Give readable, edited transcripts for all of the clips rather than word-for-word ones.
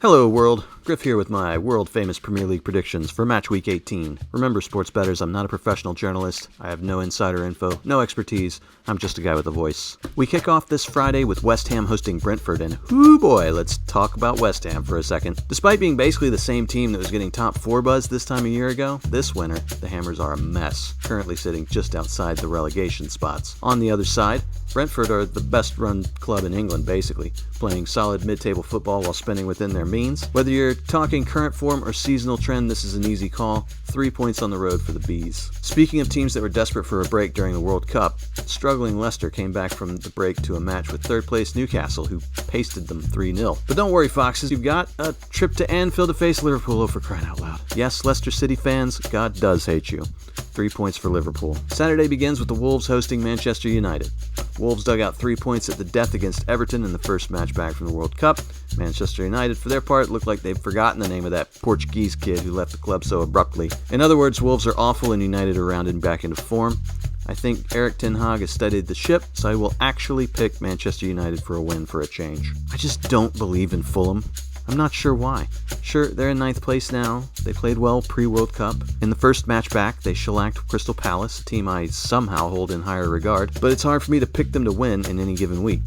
Hello world, Griff here with my world-famous Premier League predictions for Matchweek 18. Remember, sports bettors, I'm not a professional journalist. I have no insider info, no expertise. I'm just a guy with a voice. We kick off this Friday with West Ham hosting Brentford, and whoo boy, let's talk about West Ham for a second. Despite being basically the same team that was getting top 4 buzz this time a year ago, this winter, the Hammers are a mess, currently sitting just outside the relegation spots. On the other side, Brentford are the best-run club in England, basically, playing solid mid-table football while spending within their means. Whether you're talking current form or seasonal trend, this is an easy call. 3 points on the road for the Bees. Speaking of teams that were desperate for a break during the World Cup, struggling Leicester came back from the break to a match with third-place Newcastle, who pasted them 3-0. But don't worry, Foxes, you've got a trip to Anfield to face Liverpool, for crying out loud. Yes, Leicester City fans, God does hate you. 3 points for Liverpool. Saturday begins with the Wolves hosting Manchester United. Wolves dug out 3 points at the death against Everton in the first match back from the World Cup. Manchester United, for their part, looked like they've forgotten the name of that Portuguese kid who left the club so abruptly. In other words, Wolves are awful and United are rounded back into form. I think Erik ten Hag has steadied the ship, so I will actually pick Manchester United for a win for a change. I just don't believe in Fulham. I'm not sure why. Sure, they're in 9th place now. They played well pre-World Cup. In the first match back, they shellacked Crystal Palace, a team I somehow hold in higher regard, but it's hard for me to pick them to win in any given week.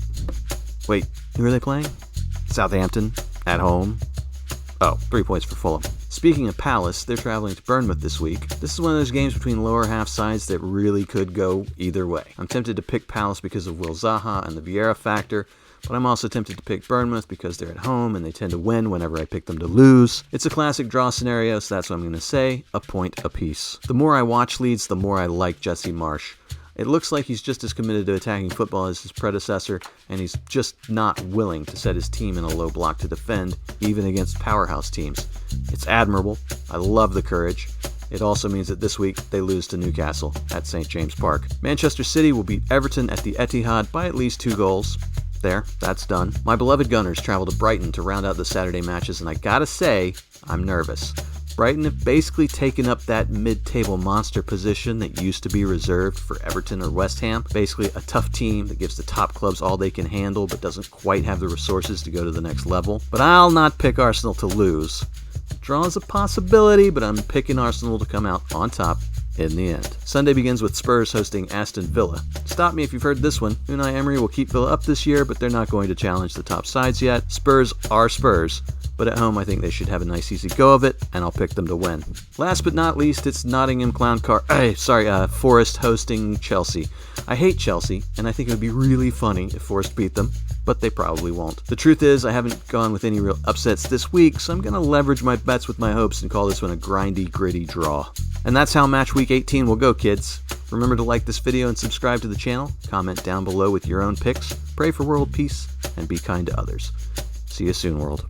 Wait, who are they playing? Southampton? At home? Oh, 3 points for Fulham. Speaking of Palace, they're traveling to Bournemouth this week. This is one of those games between lower half sides that really could go either way. I'm tempted to pick Palace because of Will Zaha and the Vieira factor, but I'm also tempted to pick Bournemouth because they're at home and they tend to win whenever I pick them to lose. It's a classic draw scenario, so that's what I'm going to say, a point apiece. The more I watch Leeds, the more I like Jesse Marsch. It looks like he's just as committed to attacking football as his predecessor, and he's just not willing to set his team in a low block to defend, even against powerhouse teams. It's admirable. I love the courage. It also means that this week they lose to Newcastle at St. James Park. Manchester City will beat Everton at the Etihad by at least 2 goals. There, that's done. My beloved Gunners travel to Brighton to round out the Saturday matches, and I gotta say, I'm nervous. Brighton have basically taken up that mid-table monster position that used to be reserved for Everton or West Ham. Basically a tough team that gives the top clubs all they can handle but doesn't quite have the resources to go to the next level. But I'll not pick Arsenal to lose. Draw is a possibility, but I'm picking Arsenal to come out on top in the end. Sunday begins with Spurs hosting Aston Villa. Stop me if you've heard this one. Unai Emery will keep Villa up this year, but they're not going to challenge the top sides yet. Spurs are Spurs, but at home I think they should have a nice easy go of it, and I'll pick them to win. Last but not least, it's Forest hosting Chelsea. I hate Chelsea, and I think it would be really funny if Forest beat them, but they probably won't. The truth is, I haven't gone with any real upsets this week, so I'm going to leverage my bets with my hopes and call this one a grindy, gritty draw. And that's how Match Week 18 will go, kids. Remember to like this video and subscribe to the channel, comment down below with your own picks, pray for world peace, and be kind to others. See you soon, world.